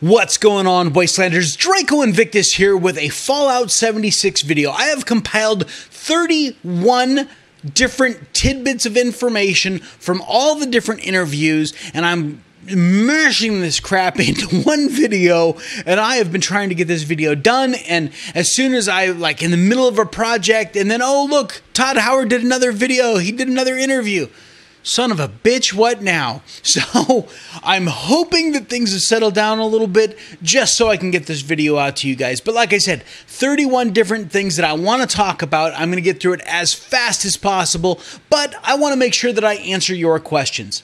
What's going on, Wastelanders? Draco Invictus here with a Fallout 76 video. I have compiled 31 different tidbits of information from all the different interviews, and I'm mashing this crap into one video, and I have been trying to get this video done, and as soon as I, in the middle of a project, and then, oh look, Todd Howard did another video, he did another interview. Son of a bitch, what now? So I'm hoping that things have settled down a little bit just so I can get this video out to you guys. But like I said, 31 different things that I want to talk about. I'm going to get through it as fast as possible, but I want to make sure that I answer your questions.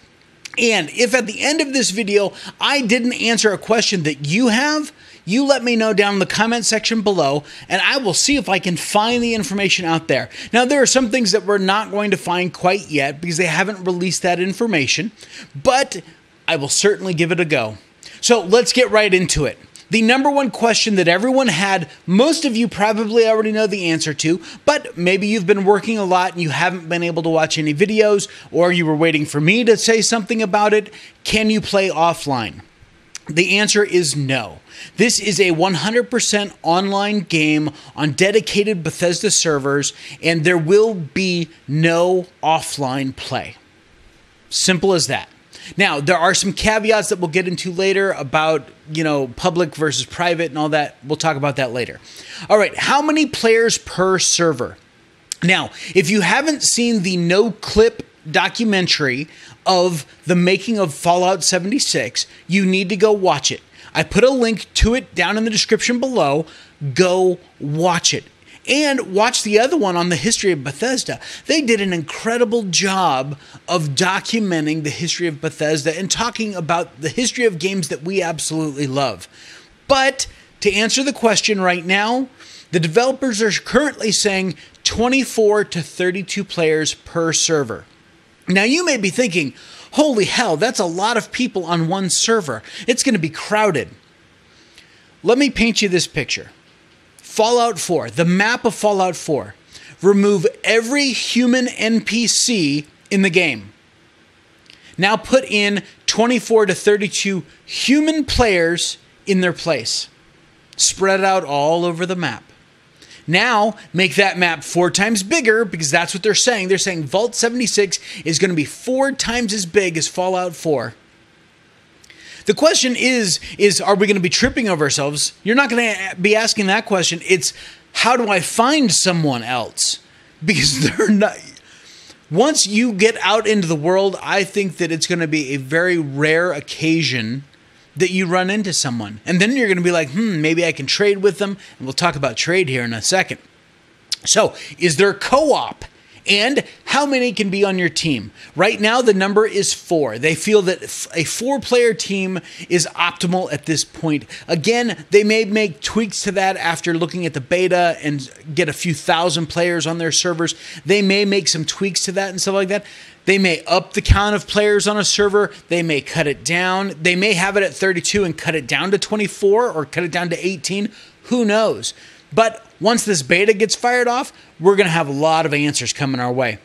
And if at the end of this video I didn't answer a question that you have, you let me know down in the comment section below, and I will see if I can find the information out there. Now, there are some things that we're not going to find quite yet because they haven't released that information, but I will certainly give it a go. So let's get right into it. The number one question that everyone had, most of you probably already know the answer to, but maybe you've been working a lot and you haven't been able to watch any videos, or you were waiting for me to say something about it. Can you play offline? The answer is no. This is a 100% online game on dedicated Bethesda servers, and there will be no offline play. Simple as that. Now, there are some caveats that we'll get into later about, public versus private and all that. We'll talk about that later. All right, how many players per server? Now, if you haven't seen the no clip documentary of the making of Fallout 76, you need to go watch it. I put a link to it down in the description below. Go watch it. And watch the other one on the history of Bethesda. They did an incredible job of documenting the history of Bethesda and talking about the history of games that we absolutely love. But to answer the question right now, the developers are currently saying 24 to 32 players per server. Now, you may be thinking, holy hell, that's a lot of people on one server. It's going to be crowded. Let me paint you this picture. Fallout 4, the map of Fallout 4. Remove every human NPC in the game. Now put in 24 to 32 human players in their place. Spread out all over the map. Now, make that map 4 times bigger, because that's what they're saying. They're saying Vault 76 is going to be 4 times as big as Fallout 4. The question is are we going to be tripping over ourselves? You're not going to be asking that question. It's, how do I find someone else? Because they're not... Once you get out into the world, I think that it's going to be a very rare occasion that you run into someone. And then you're going to be like, maybe I can trade with them. And we'll talk about trade here in a second. So, is there co-op? And how many can be on your team? Right now, the number is 4. They feel that a 4-player team is optimal at this point. Again, they may make tweaks to that after looking at the beta and get a few thousand players on their servers. They may make some tweaks to that and stuff like that. They may up the count of players on a server. They may cut it down. They may have it at 32 and cut it down to 24 or cut it down to 18. Who knows? But once this beta gets fired off, we're going to have a lot of answers coming our way.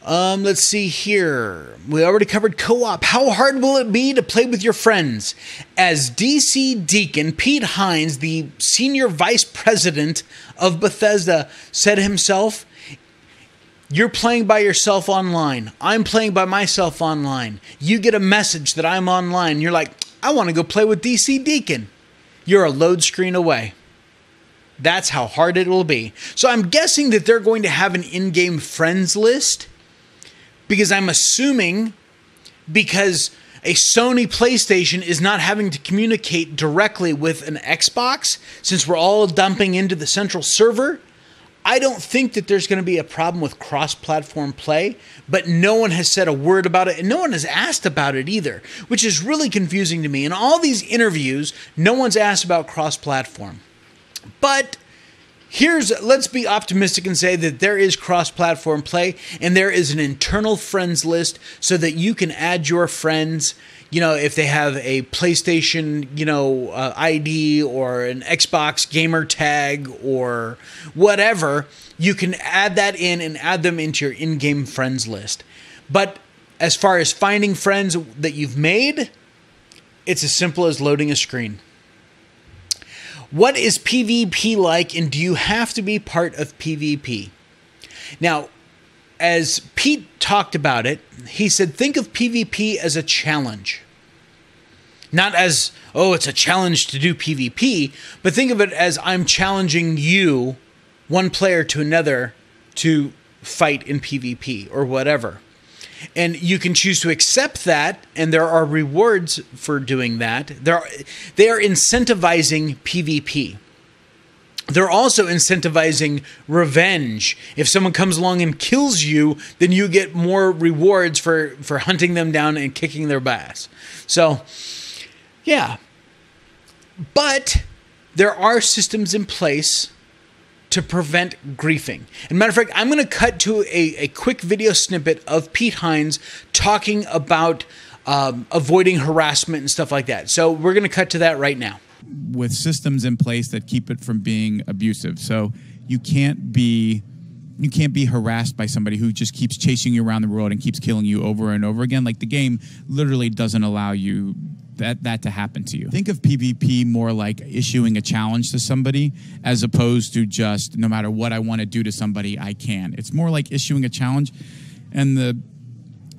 Let's see here. We already covered co-op. How hard will it be to play with your friends? As DC Deacon Pete Hines, the senior vice president of Bethesda, said himself, you're playing by yourself online. I'm playing by myself online. You get a message that I'm online. You're like, I want to go play with DC Deacon. You're a load screen away. That's how hard it will be. So I'm guessing that they're going to have an in-game friends list, because I'm assuming because a Sony PlayStation is not having to communicate directly with an Xbox, since we're all dumping into the central server, I don't think that there's going to be a problem with cross-platform play, but no one has said a word about it, and no one has asked about it either, which is really confusing to me. In all these interviews, no one's asked about cross-platform. But let's be optimistic and say that there is cross-platform play, and there is an internal friends list so that you can add your friends. If they have a PlayStation, ID or an Xbox gamer tag or whatever, you can add that in and add them into your in-game friends list. But as far as finding friends that you've made, It's as simple as loading a screen. What is PvP like, and do you have to be part of PvP? Now, as Pete talked about it, he said, think of PvP as a challenge. Not as, oh, it's a challenge to do PvP, but think of it as I'm challenging you, one player to another, to fight in PvP or whatever. And you can choose to accept that, and there are rewards for doing that. They are incentivizing PvP. They're also incentivizing revenge. If someone comes along and kills you, then you get more rewards for hunting them down and kicking their ass. So, yeah. But there are systems in place to prevent griefing. As a matter of fact, I'm going to cut to a quick video snippet of Pete Hines talking about avoiding harassment and stuff like that. So we're going to cut to that right now. With systems in place that keep it from being abusive. So you can't be harassed by somebody who just keeps chasing you around the world and keeps killing you over and over again. Like, the game literally doesn't allow you that to happen to you. Think of PvP more like issuing a challenge to somebody, as opposed to just, no matter what I want to do to somebody, I can. It's more like issuing a challenge, and the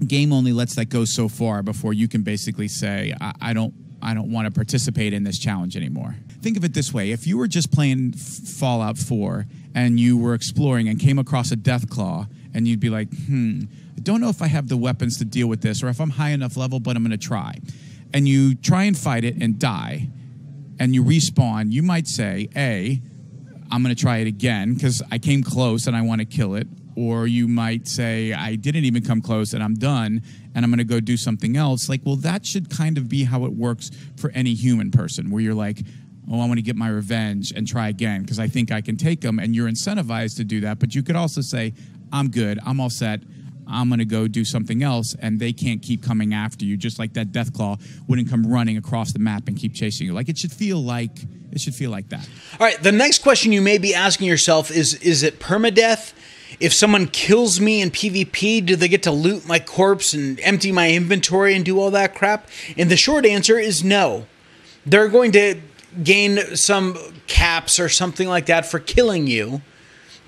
game only lets that go so far before you can basically say, I don't want to participate in this challenge anymore. Think of it this way. If you were just playing Fallout 4 and you were exploring and came across a Deathclaw, and you'd be like, I don't know if I have the weapons to deal with this, or if I'm high enough level, but I'm going to try. And you try and fight it and die, and you respawn, you might say, A, I'm going to try it again because I came close and I want to kill it. Or you might say, I didn't even come close and I'm done and I'm going to go do something else. Like, well, that should kind of be how it works for any human person, where you're like, oh, I want to get my revenge and try again because I think I can take them, and you're incentivized to do that. But you could also say, I'm good, I'm all set, I'm going to go do something else, and they can't keep coming after you, just like that Deathclaw wouldn't come running across the map and keep chasing you. Like, it should feel like that. All right, the next question you may be asking yourself is it permadeath? If someone kills me in PvP, do they get to loot my corpse and empty my inventory and do all that crap? And the short answer is no. They're going to gain some caps or something like that for killing you.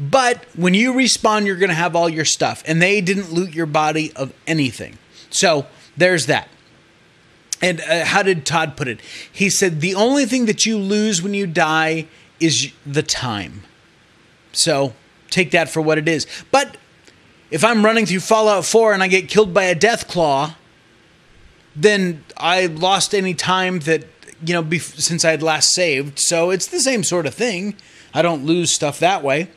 But when you respawn, you're going to have all your stuff. And they didn't loot your body of anything. So there's that. And how did Todd put it? He said, the only thing that you lose when you die is the time. So take that for what it is. But if I'm running through Fallout 4 and I get killed by a Deathclaw, then I lost any time that, since I had last saved. So it's the same sort of thing. I don't lose stuff that way.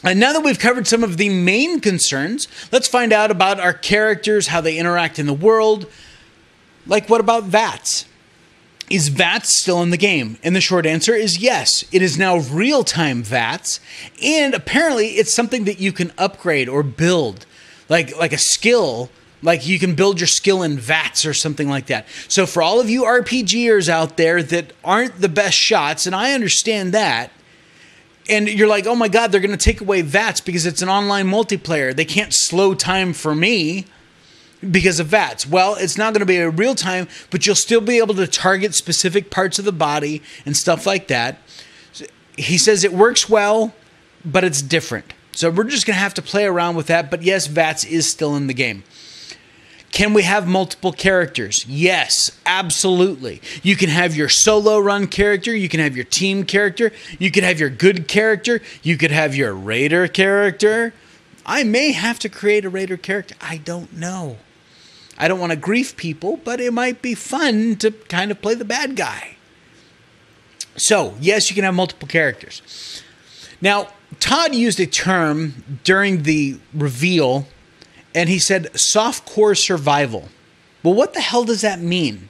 And now that we've covered some of the main concerns, let's find out about our characters, how they interact in the world. Like, what about VATS? Is VATS still in the game? And the short answer is yes. It is now real-time VATS, and apparently it's something that you can upgrade or build, like a skill. Like, you can build your skill in VATS or something like that. So for all of you RPGers out there that aren't the best shots, and I understand that, and you're like, oh my God, they're going to take away VATS because it's an online multiplayer. They can't slow time for me because of VATS. Well, it's not going to be a real time, but you'll still be able to target specific parts of the body and stuff like that. He says it works well, but it's different. So we're just going to have to play around with that. But yes, VATS is still in the game. Can we have multiple characters? Yes, absolutely. You can have your solo run character. You can have your team character. You can have your good character. You could have your raider character. I may have to create a raider character. I don't know. I don't want to grief people, but it might be fun to kind of play the bad guy. So, yes, you can have multiple characters. Now, Todd used a term during the reveal, and he said softcore survival. Well, what the hell does that mean?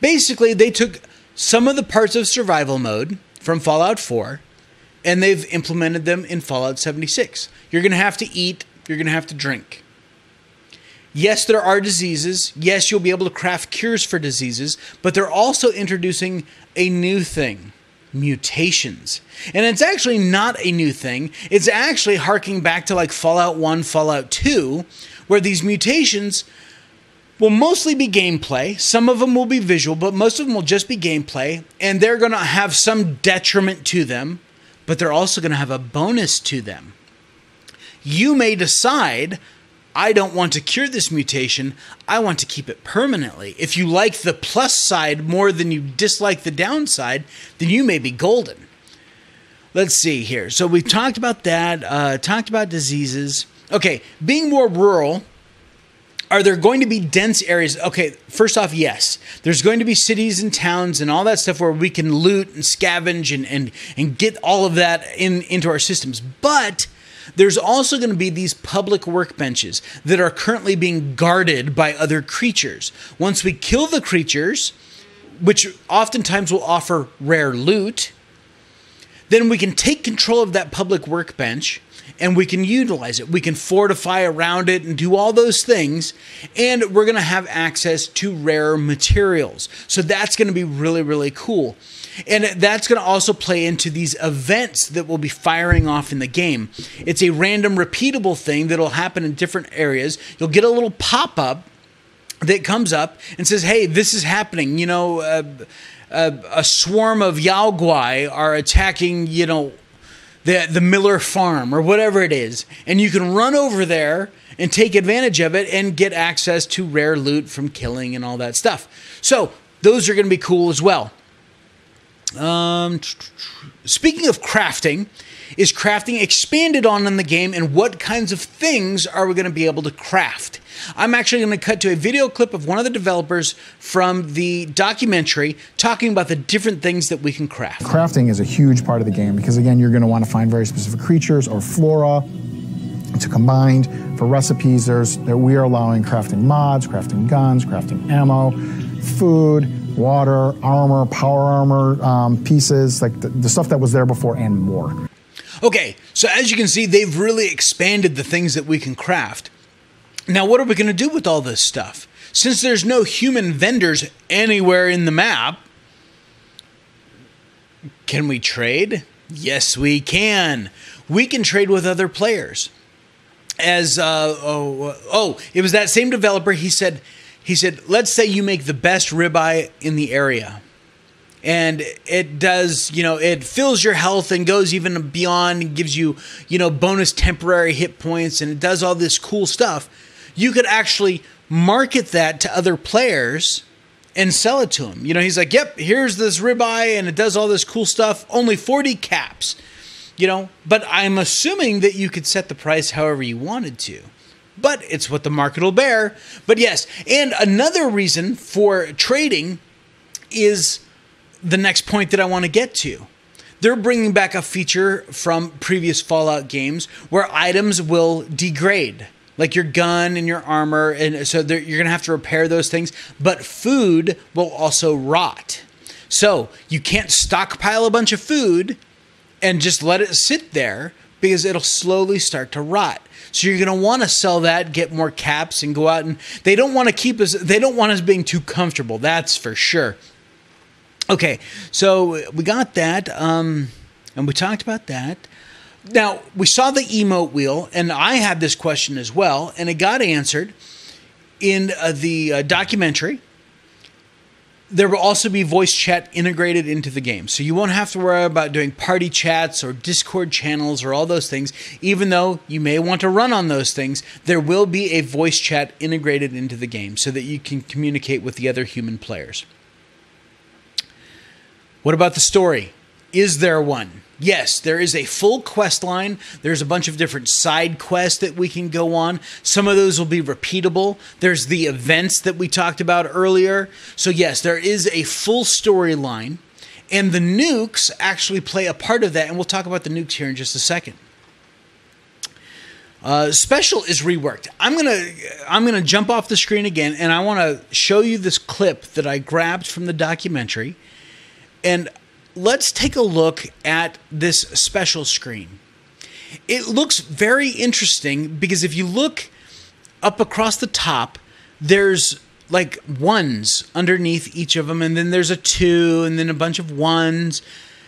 Basically, they took some of the parts of survival mode from Fallout 4, and they've implemented them in Fallout 76. You're going to have to eat. You're going to have to drink. Yes, there are diseases. Yes, you'll be able to craft cures for diseases, but they're also introducing a new thing, mutations. And it's actually not a new thing. It's actually harking back to like Fallout 1, Fallout 2, where these mutations will mostly be gameplay. Some of them will be visual, but most of them will just be gameplay. And they're going to have some detriment to them, but they're also going to have a bonus to them. You may decide, I don't want to cure this mutation. I want to keep it permanently. If you like the plus side more than you dislike the downside, then you may be golden. Let's see here. So we've talked about that, talked about diseases. Okay, being more rural, are there going to be dense areas? Okay, first off, yes. There's going to be cities and towns and all that stuff where we can loot and scavenge and get all of that into our systems. But there's also going to be these public workbenches that are currently being guarded by other creatures. Once we kill the creatures, which oftentimes will offer rare loot, then we can take control of that public workbench and we can utilize it. We can fortify around it and do all those things, and we're going to have access to rare materials. So that's going to be really, really cool. And that's going to also play into these events that will be firing off in the game. It's a random, repeatable thing that will happen in different areas. You'll get a little pop-up that comes up and says, hey, this is happening. You know, a swarm of Yao Guai are attacking, you know, the Miller farm or whatever it is. And you can run over there and take advantage of it and get access to rare loot from killing and all that stuff. So those are going to be cool as well. Speaking of crafting, is crafting expanded on in the game, and what kinds of things are we going to be able to craft? I'm actually going to cut to a video clip of one of the developers from the documentary talking about the different things that we can craft. Crafting is a huge part of the game because, again, you're going to want to find very specific creatures or flora to combine. For recipes, we are allowing crafting mods, crafting guns, crafting ammo, food, water, armor, power armor pieces, like the stuff that was there before and more. Okay, so as you can see, they've really expanded the things that we can craft. Now, what are we going to do with all this stuff? Since there's no human vendors anywhere in the map, can we trade? Yes, we can. We can trade with other players. As, it was that same developer, he said, let's say you make the best ribeye in the area. And it does, you know, it fills your health and goes even beyond and gives you, you know, bonus temporary hit points, and it does all this cool stuff. You could actually market that to other players and sell it to them. You know, he's like, yep, here's this ribeye and it does all this cool stuff. Only 40 caps, you know, but I'm assuming that you could set the price however you wanted to. But it's what the market will bear. But yes, and another reason for trading is the next point that I want to get to. They're bringing back a feature from previous Fallout games where items will degrade, like your gun and your armor, and so you're going to have to repair those things, but food will also rot. So you can't stockpile a bunch of food and just let it sit there because it'll slowly start to rot. So you're going to want to sell that, get more caps, and go out, and they don't want us being too comfortable, that's for sure. Okay, so we got that, and we talked about that. Now, we saw the emote wheel, and I had this question as well, and it got answered in the documentary. There will also be voice chat integrated into the game, so you won't have to worry about doing party chats or Discord channels or all those things. Even though you may want to run on those things, there will be a voice chat integrated into the game so that you can communicate with the other human players. What about the story? Is there one? Yes, there is a full quest line. There's a bunch of different side quests that we can go on. Some of those will be repeatable. There's the events that we talked about earlier. So yes, there is a full storyline. And the nukes actually play a part of that. And we'll talk about the nukes here in just a second. Special is reworked. I'm gonna jump off the screen again, and I want to show you this clip that I grabbed from the documentary. And let's take a look at this special screen. It looks very interesting because if you look up across the top, there's like ones underneath each of them, and then there's a 2, and then a bunch of 1s.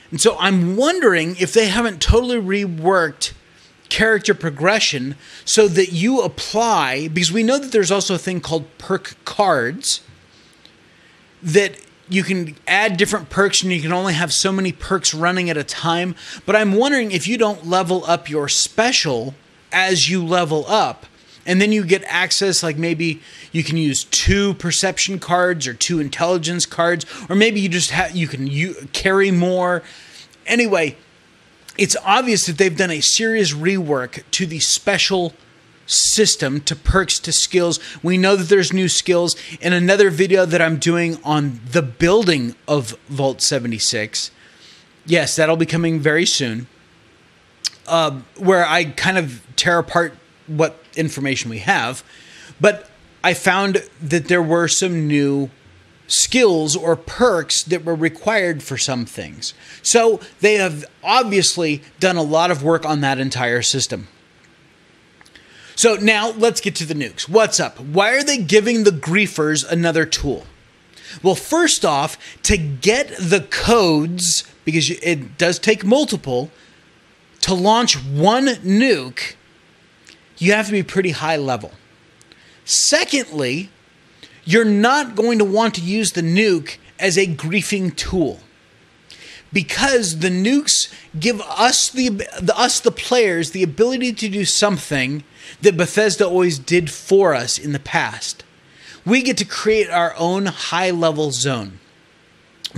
And so I'm wondering if they haven't totally reworked character progression so that you apply, because we know that there's also a thing called perk cards that you can add different perks and you can only have so many perks running at a time. But I'm wondering if you don't level up your special as you level up, and then you get access, like maybe you can use 2 perception cards or 2 intelligence cards, or maybe you just you can carry more. Anyway, it's obvious that they've done a serious rework to the special system, to perks, to skills. We know that there's new skills. In another video that I'm doing on the building of Vault 76, yes, that'll be coming very soon, where I kind of tear apart what information we have. But I found that there were some new skills or perks that were required for some things. So they have obviously done a lot of work on that entire system. So now let's get to the nukes. What's up? Why are they giving the griefers another tool? Well, first off, to get the codes, because it does take multiple, to launch one nuke, you have to be pretty high level. Secondly, you're not going to want to use the nuke as a griefing tool, because the nukes give us the players the ability to do something that Bethesda always did for us in the past. We get to create our own high-level zone.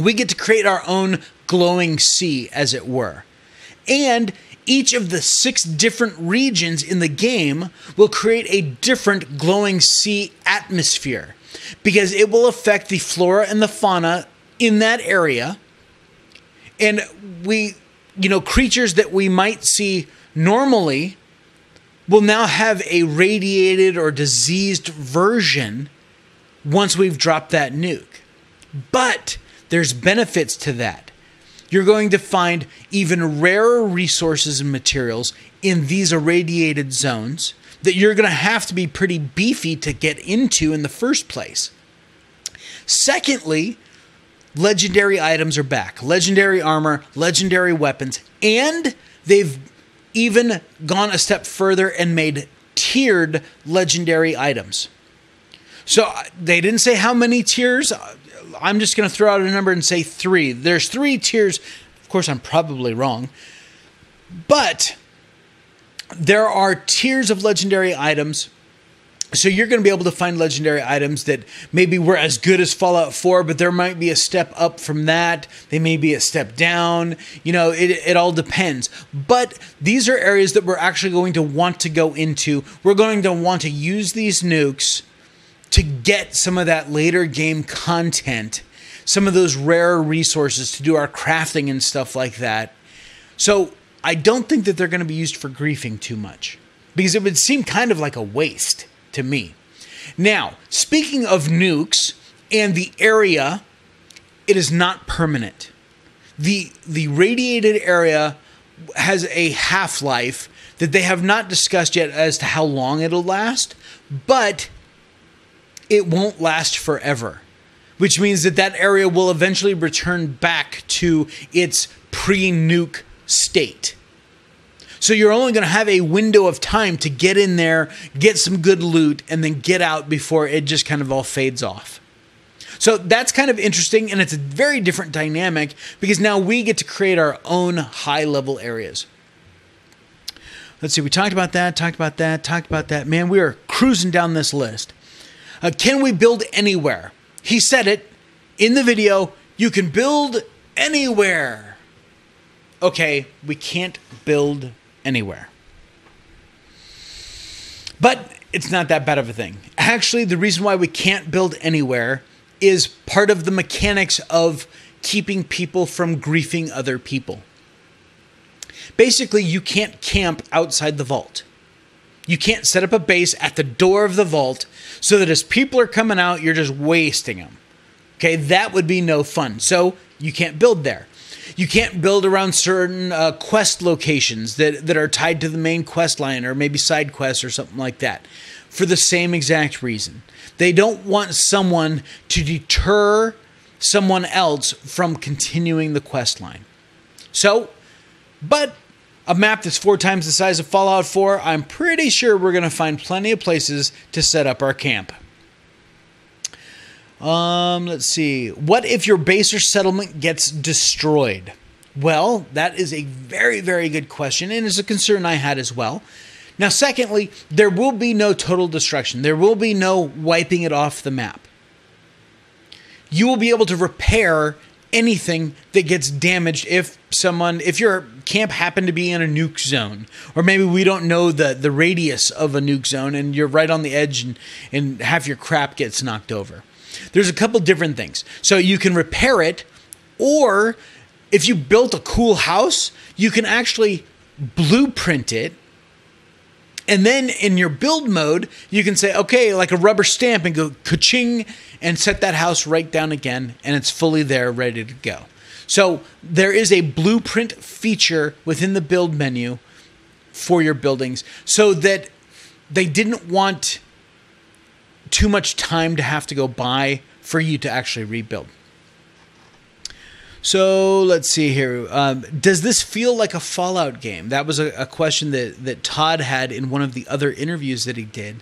We get to create our own glowing sea, as it were. And each of the 6 different regions in the game will create a different glowing sea atmosphere, because it will affect the flora and the fauna in that area. And creatures that we might see normally will now have a radiated or diseased version once we've dropped that nuke. But there's benefits to that. You're going to find even rarer resources and materials in these irradiated zones that you're going to have to be pretty beefy to get into in the first place. Secondly, legendary items are back. Legendary armor, legendary weapons, and they've even gone a step further and made tiered legendary items. So they didn't say how many tiers. I'm just going to throw out a number and say 3. There's 3 tiers. Of course, I'm probably wrong. But there are tiers of legendary items. So you're going to be able to find legendary items that maybe were as good as Fallout 4, but there might be a step up from that. They may be a step down. It all depends. But these are areas that we're actually going to want to go into. We're going to want to use these nukes to get some of that later game content, some of those rare resources to do our crafting and stuff like that. So I don't think that they're going to be used for griefing too much, because it would seem kind of like a waste to me. Now, speaking of nukes and the area, it is not permanent. The radiated area has a half-life that they have not discussed yet as to how long it'll last, but it won't last forever, which means that area will eventually return back to its pre-nuke state. So you're only going to have a window of time to get in there, get some good loot, and then get out before it just kind of all fades off. So that's kind of interesting, and it's a very different dynamic, because now we get to create our own high-level areas. Let's see, we talked about that. Man, we are cruising down this list. Can we build anywhere? He said it in the video. You can build anywhere. Okay, we can't build anywhere. But it's not that bad of a thing. Actually, the reason why we can't build anywhere is part of the mechanics of keeping people from griefing other people. Basically, you can't camp outside the vault. You can't set up a base at the door of the vault so that as people are coming out, you're just wasting them. Okay, that would be no fun. So you can't build there. You can't build around certain quest locations that are tied to the main quest line, or maybe side quests or something like that, for the same exact reason. They don't want someone to deter someone else from continuing the quest line. So, but a map that's 4 times the size of Fallout 4, I'm pretty sure we're going to find plenty of places to set up our camp. Let's see. What if your base or settlement gets destroyed? Well, that is a very, very good question, and it's a concern I had as well. Now, secondly, there will be no total destruction. There will be no wiping it off the map. You will be able to repair anything that gets damaged if your camp happened to be in a nuke zone, or maybe we don't know the radius of a nuke zone and you're right on the edge and half your crap gets knocked over. There's a couple different things. So you can repair it, or if you built a cool house, you can actually blueprint it. And then in your build mode, you can say, okay, like a rubber stamp, and go ka-ching and set that house right down again, and it's fully there, ready to go. So there is a blueprint feature within the build menu for your buildings, so that they didn't want too much time to have to go by for you to actually rebuild. So let's see here. Does this feel like a Fallout game? That was a question that Todd had in one of the other interviews that he did.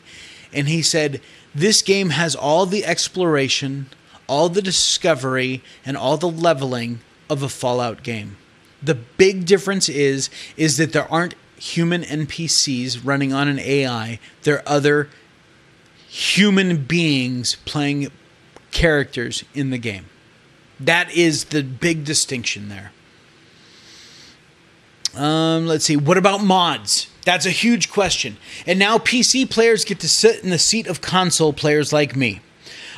And he said, this game has all the exploration, all the discovery, and all the leveling of a Fallout game. The big difference is that there aren't human NPCs running on an AI. There are other human beings playing characters in the game. That is the big distinction there. Let's see. What about mods? That's a huge question. And now PC players get to sit in the seat of console players like me.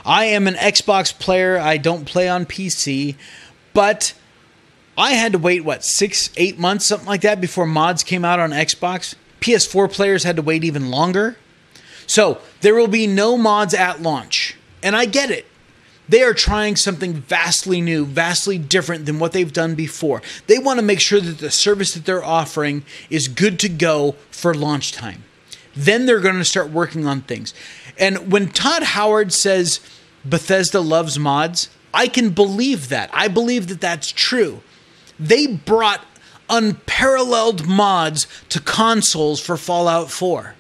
I am an Xbox player. I don't play on PC. But I had to wait, 6-8 months, something like that, before mods came out on Xbox. PS4 players had to wait even longer. So there will be no mods at launch. And I get it. They are trying something vastly new, vastly different than what they've done before. They want to make sure that the service that they're offering is good to go for launch time. Then they're going to start working on things. And when Todd Howard says Bethesda loves mods, I can believe that. I believe that that's true. They brought unparalleled mods to consoles for Fallout 4.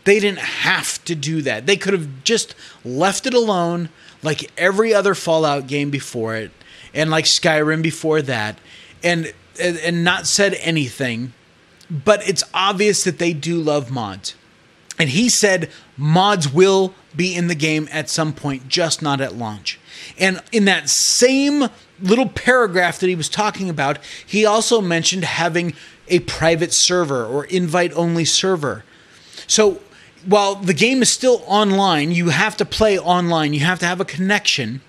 They didn't have to do that. They could have just left it alone, like every other Fallout game before it, and like Skyrim before that, and not said anything. But it's obvious that they do love mods. And he said mods will be in the game at some point, just not at launch. And in that same little paragraph that he was talking about, he also mentioned having a private server or invite-only server. So while the game is still online, you have to play online, you have to have a connection.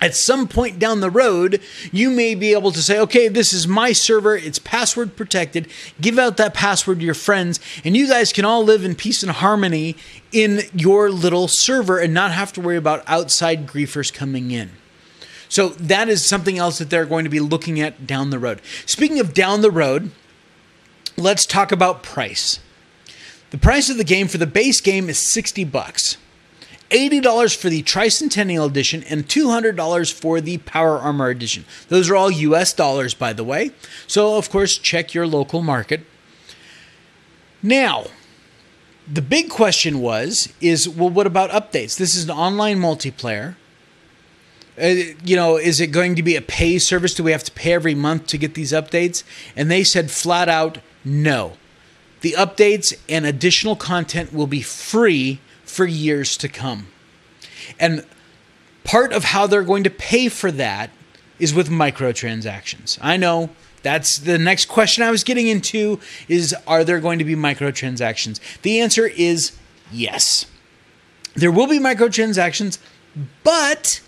At some point down the road, you may be able to say, okay, this is my server, it's password protected, give out that password to your friends, and you guys can all live in peace and harmony in your little server and not have to worry about outside griefers coming in. So that is something else that they're going to be looking at down the road. Speaking of down the road, let's talk about price. The price of the game for the base game is $60, $80 for the Tricentennial Edition, and $200 for the Power Armor Edition. Those are all US dollars, by the way. So, of course, check your local market. Now, the big question is, well, what about updates? This is an online multiplayer. Is it going to be a pay service? Do we have to pay every month to get these updates? And they said flat out, no. The updates and additional content will be free for years to come. And part of how they're going to pay for that is with microtransactions. I know that's the next question I was getting into, is are there going to be microtransactions? The answer is yes. There will be microtransactions, but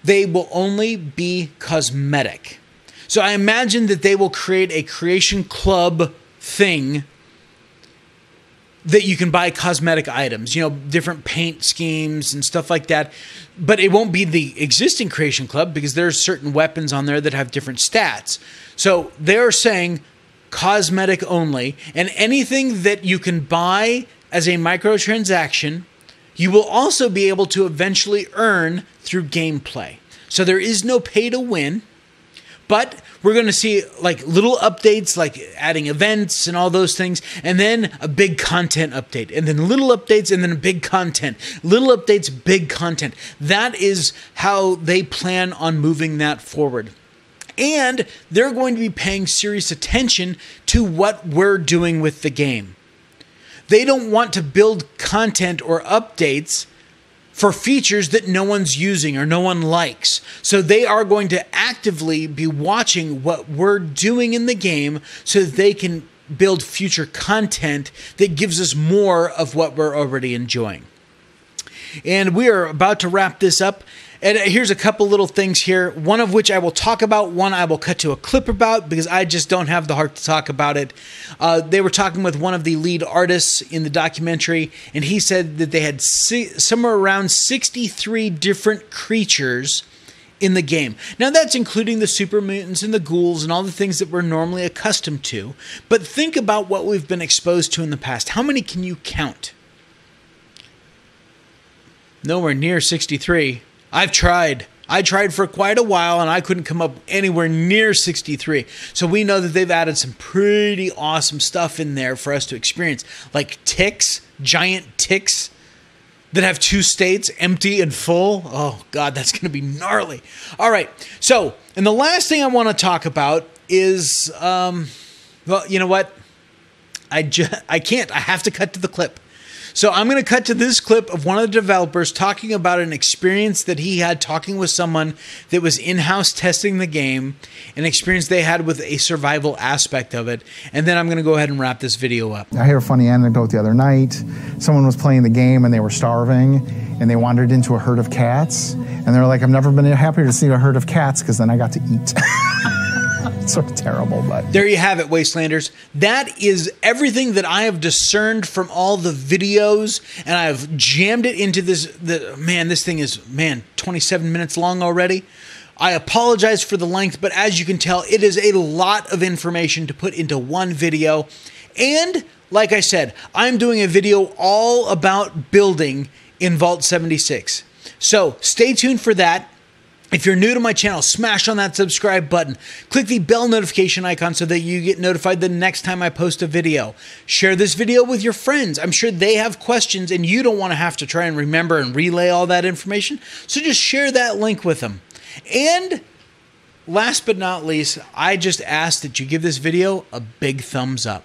they will only be cosmetic. So I imagine that they will create a creation club thing that you can buy cosmetic items, different paint schemes and stuff like that. But it won't be the existing Creation Club because there's certain weapons on there that have different stats. So they're saying cosmetic only, and anything that you can buy as a microtransaction, you will also be able to eventually earn through gameplay. So there is no pay to win, But we're going to see like little updates, like adding events and all those things, and then a big content update, and then little updates, and then a big content. Little updates, big content. That is how they plan on moving that forward. And they're going to be paying serious attention to what we're doing with the game. They don't want to build content or updates for features that no one's using or no one likes. So they are going to actively be watching what we're doing in the game so that they can build future content that gives us more of what we're already enjoying. And we are about to wrap this up. And here's a couple little things here, one of which I will talk about, one I will cut to a clip about because I just don't have the heart to talk about it. They were talking with one of the lead artists in the documentary, and he said that they had somewhere around 63 different creatures in the game. Now that's including the super mutants and the ghouls and all the things that we're normally accustomed to. But think about what we've been exposed to in the past. How many can you count? Nowhere near 63. I've tried. I tried for quite a while and I couldn't come up anywhere near 63. So we know that they've added some pretty awesome stuff in there for us to experience. Like ticks, giant ticks that have two states, empty and full. Oh God, that's going to be gnarly. All right. So, and the last thing I want to talk about is, well, you know what? I can't. I have to cut to the clip. So I'm going to cut to this clip of one of the developers talking about an experience that he had talking with someone that was in-house testing the game, an experience they had with a survival aspect of it. And then I'm going to go ahead and wrap this video up. I heard a funny anecdote the other night. Someone was playing the game and they were starving and they wandered into a herd of cats. And they were like, I've never been happier to see a herd of cats because then I got to eat. It's sort of terrible, but there you have it, Wastelanders. That is everything that I have discerned from all the videos, and I've jammed it into this. Man, this thing is 27 minutes long already. I apologize for the length, but as you can tell, it is a lot of information to put into one video. And like I said, I'm doing a video all about building in Vault 76. So stay tuned for that. If you're new to my channel, smash on that subscribe button. Click the bell notification icon so that you get notified the next time I post a video. Share this video with your friends. I'm sure they have questions and you don't want to have to try and remember and relay all that information. So just share that link with them. And last but not least, I just ask that you give this video a big thumbs up.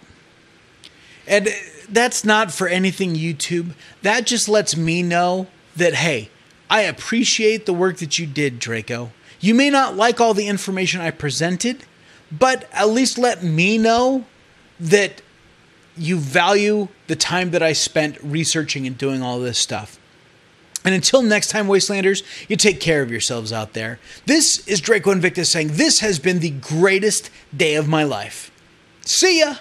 And that's not for anything YouTube. That just lets me know that, hey, I appreciate the work that you did, Draco. You may not like all the information I presented, but at least let me know that you value the time that I spent researching and doing all this stuff. And until next time, Wastelanders, you take care of yourselves out there. This is Draco Invictus saying this has been the greatest day of my life. See ya!